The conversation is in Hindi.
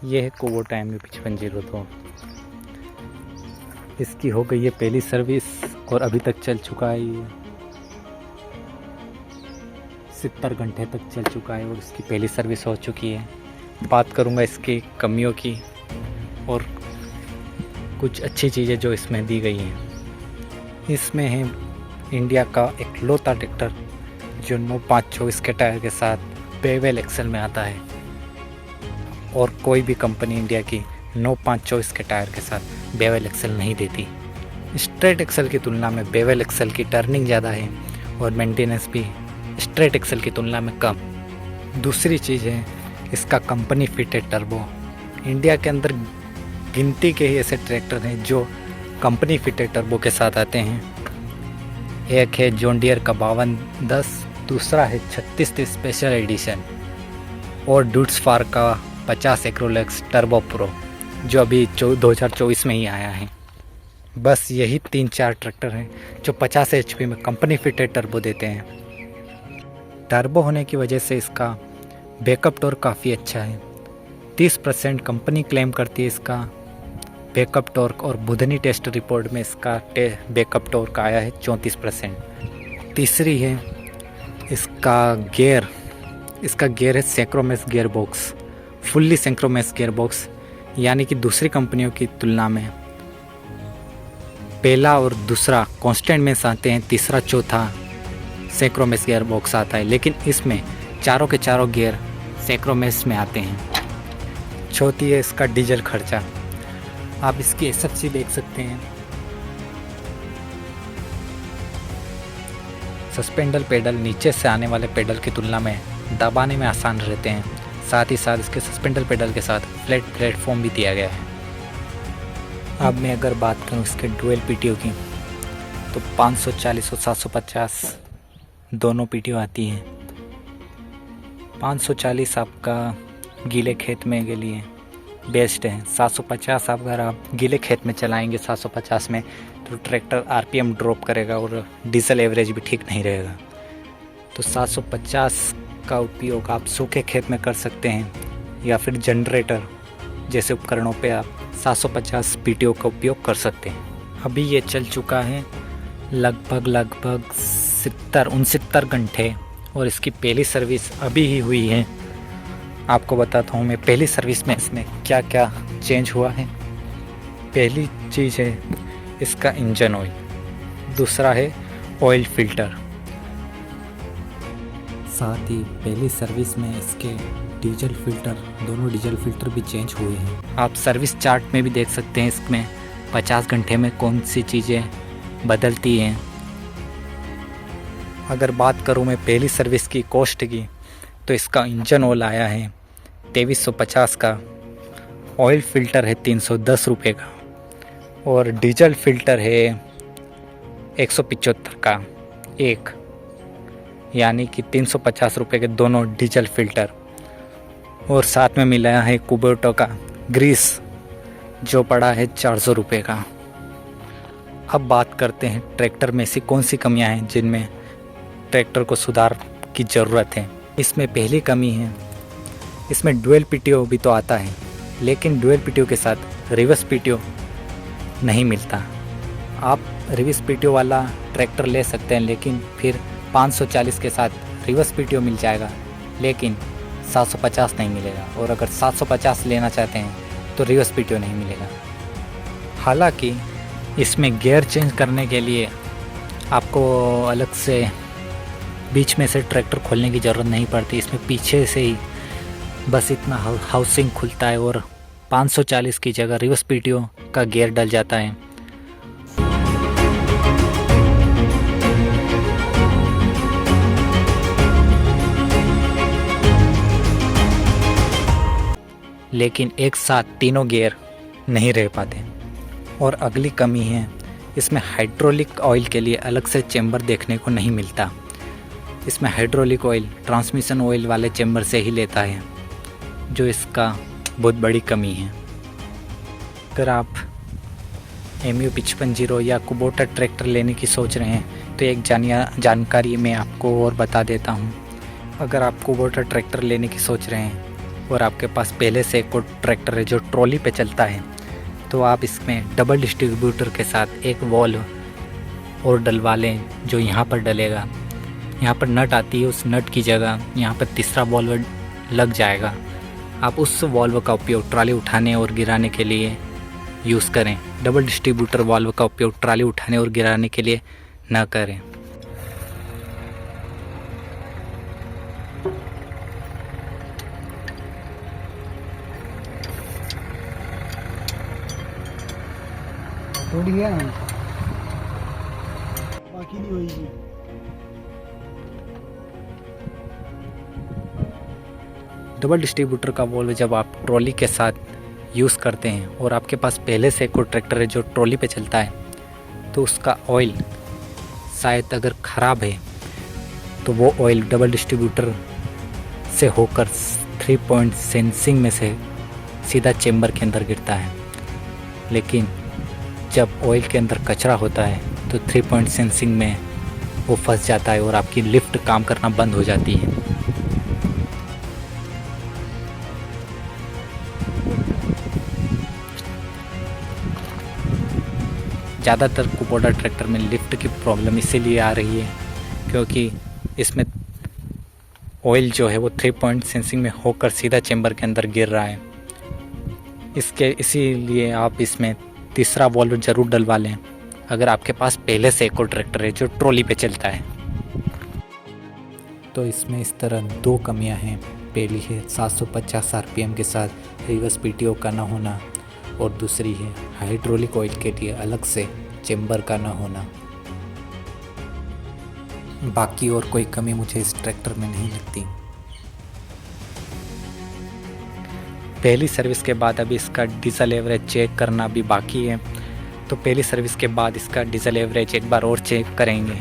ये है कुबोटा MU5502। इसकी हो गई है पहली सर्विस और अभी तक चल चुका है ये 70 घंटे तक चल चुका है और इसकी पहली सर्विस हो चुकी है। बात करूँगा इसकी कमियों की और कुछ अच्छी चीज़ें जो इसमें दी गई हैं। इसमें है इंडिया का इकलौता ट्रैक्टर जो 9/5 के टायर के साथ बेवेल एक्सल में आता है और कोई भी कंपनी इंडिया की 9/5 के टायर के साथ बेवेल एक्सल नहीं देती। स्ट्रेट एक्सल की तुलना में बेवेल एक्सल की टर्निंग ज़्यादा है और मेंटेनेंस भी स्ट्रेट एक्सल की तुलना में कम। दूसरी चीज़ है इसका कंपनी फिटेड टर्बो। इंडिया के अंदर गिनती के ही ऐसे ट्रैक्टर हैं जो कंपनी फिटेड टर्बो के साथ आते हैं। एक है जॉन डियर का 5210, दूसरा है 3630 स्पेशल एडिशन और डूट्स फार का 50 एक्रोलेक्स टर्बो प्रो जो अभी 2024 में ही आया है। बस यही 3-4 ट्रैक्टर हैं जो 50 HP में कंपनी फिटेड टर्बो देते हैं। टर्बो होने की वजह से इसका बैकअप टॉर्क काफ़ी अच्छा है। 30% कंपनी क्लेम करती है इसका बैकअप टॉर्क और बुधनी टेस्ट रिपोर्ट में इसका बैकअप टॉर्क आया है 34%। तीसरी है इसका गियर। इसका गियर है synchromesh gear box, fully synchromesh gear box, यानी कि दूसरी कंपनियों की तुलना में पहला और दूसरा कांस्टेंट में आते हैं, तीसरा चौथा सिंक्रोमेस गियर बॉक्स आता है, लेकिन इसमें चारों के चारों गियर सिंक्रोमेस में आते हैं। चौथी है इसका डीजल खर्चा। आप इसकी SFC देख सकते हैं। सस्पेंडल पेडल नीचे से आने वाले पेडल की तुलना में दबाने में आसान रहते हैं। साथ ही साथ इसके सस्पेंडल पेडल के साथ फ्लैट प्लेटफॉर्म भी दिया गया है। अब मैं अगर बात करूं इसके डुअल PTO की तो 540 और 750 दोनों PTO आती हैं। 540 आपका गीले खेत में के लिए बेस्ट है। 750 अगर आप गीले खेत में चलाएंगे 750 में तो ट्रैक्टर RPM ड्रॉप करेगा और डीजल एवरेज भी ठीक नहीं रहेगा। तो 750 का उपयोग आप सूखे खेत में कर सकते हैं या फिर जनरेटर जैसे उपकरणों पे आप 750 PTO का उपयोग कर सकते हैं। अभी ये चल चुका है लगभग 69 घंटे और इसकी पहली सर्विस अभी ही हुई है। आपको बताता हूँ मैं पहली सर्विस में इसमें क्या क्या चेंज हुआ है। पहली चीज़ है इसका इंजन ऑयल, दूसरा है ऑयल फिल्टर। साथ ही पहली सर्विस में इसके डीजल फिल्टर, दोनों डीजल फिल्टर भी चेंज हुए हैं। आप सर्विस चार्ट में भी देख सकते हैं इसमें 50 घंटे में कौन सी चीज़ें बदलती हैं। अगर बात करूँ मैं पहली सर्विस की कॉस्ट की तो इसका इंजन ऑयल आया है 2350 का, ऑयल फ़िल्टर है 310 रुपये का और डीजल फ़िल्टर है 175 का एक, यानी कि 350 रुपये के दोनों डीजल फ़िल्टर। और साथ में मिलाया है कुबोटा का ग्रीस जो पड़ा है 400 रुपये का। अब बात करते हैं ट्रैक्टर में ऐसी कौन सी कमियां हैं जिनमें ट्रैक्टर को सुधार की ज़रूरत है। इसमें पहली कमी है इसमें डुअल PTO भी तो आता है, लेकिन डुअल PTO के साथ रिवर्स PTO नहीं मिलता। आप रिवर्स PTO वाला ट्रैक्टर ले सकते हैं, लेकिन फिर 540 के साथ रिवर्स PTO मिल जाएगा, लेकिन 750 नहीं मिलेगा। और अगर 750 लेना चाहते हैं तो रिवर्स PTO नहीं मिलेगा। हालांकि इसमें गियर चेंज करने के लिए आपको अलग से बीच में से ट्रैक्टर खोलने की ज़रूरत नहीं पड़ती। इसमें पीछे से ही बस इतना हाउसिंग खुलता है और 540 की जगह रिवर्स PTO का गियर डल जाता है। लेकिन एक साथ तीनों गियर नहीं रह पाते। और अगली कमी है इसमें हाइड्रोलिक ऑयल के लिए अलग से चेंबर देखने को नहीं मिलता। इसमें हाइड्रोलिक ऑयल ट्रांसमिशन ऑयल वाले चेंबर से ही लेता है, जो इसका बहुत बड़ी कमी है। अगर आप MU5502 या कुबोटा ट्रैक्टर लेने की सोच रहे हैं तो एक जानकारी मैं आपको और बता देता हूं। अगर आप कुबोटा ट्रैक्टर लेने की सोच रहे हैं और आपके पास पहले से एक और ट्रैक्टर है जो ट्रॉली पे चलता है, तो आप इसमें डबल डिस्ट्रीब्यूटर के साथ एक वॉल्व और डलवा लें जो यहाँ पर डलेगा। यहाँ पर नट आती है, उस नट की जगह यहाँ पर तीसरा वॉल्व लग जाएगा। आप उस वॉल्व का उपयोग ट्राली उठाने और गिराने के लिए यूज़ करें। डबल डिस्ट्रीब्यूटर वॉल्व का उपयोग ट्राली उठाने और गिराने के लिए न करें। थोड़ी है ना बाकी नहीं होगी। डबल डिस्ट्रीब्यूटर का वॉल्व जब आप ट्रॉली के साथ यूज़ करते हैं और आपके पास पहले से कोई ट्रैक्टर है जो ट्रॉली पे चलता है, तो उसका ऑयल शायद अगर ख़राब है तो वो ऑयल डबल डिस्ट्रीब्यूटर से होकर 3 पॉइंट सेंसिंग में से सीधा चेम्बर के अंदर गिरता है। लेकिन जब ऑयल के अंदर कचरा होता है तो 3 पॉइंट सेंसिंग में वो फंस जाता है और आपकी लिफ्ट काम करना बंद हो जाती है। ज़्यादातर कुबोटा ट्रैक्टर में लिफ्ट की प्रॉब्लम इसीलिए आ रही है क्योंकि इसमें ऑयल जो है वो 3 पॉइंट सेंसिंग में होकर सीधा चेम्बर के अंदर गिर रहा है। इसीलिए आप इसमें तीसरा वॉल्व ज़रूर डलवा लें अगर आपके पास पहले से एक और ट्रैक्टर है जो ट्रॉली पे चलता है। तो इसमें इस तरह 2 कमियां हैं। पहली है 750 आरपीएम के साथ रिवर्स पीटीओ का ना होना, और दूसरी है हाइड्रोलिक ऑयल के लिए अलग से चेम्बर का ना होना। बाकी और कोई कमी मुझे इस ट्रैक्टर में नहीं लगती। पहली सर्विस के बाद अभी इसका डीजल एवरेज चेक करना भी बाकी है, तो पहली सर्विस के बाद इसका डीजल एवरेज एक बार और चेक करेंगे।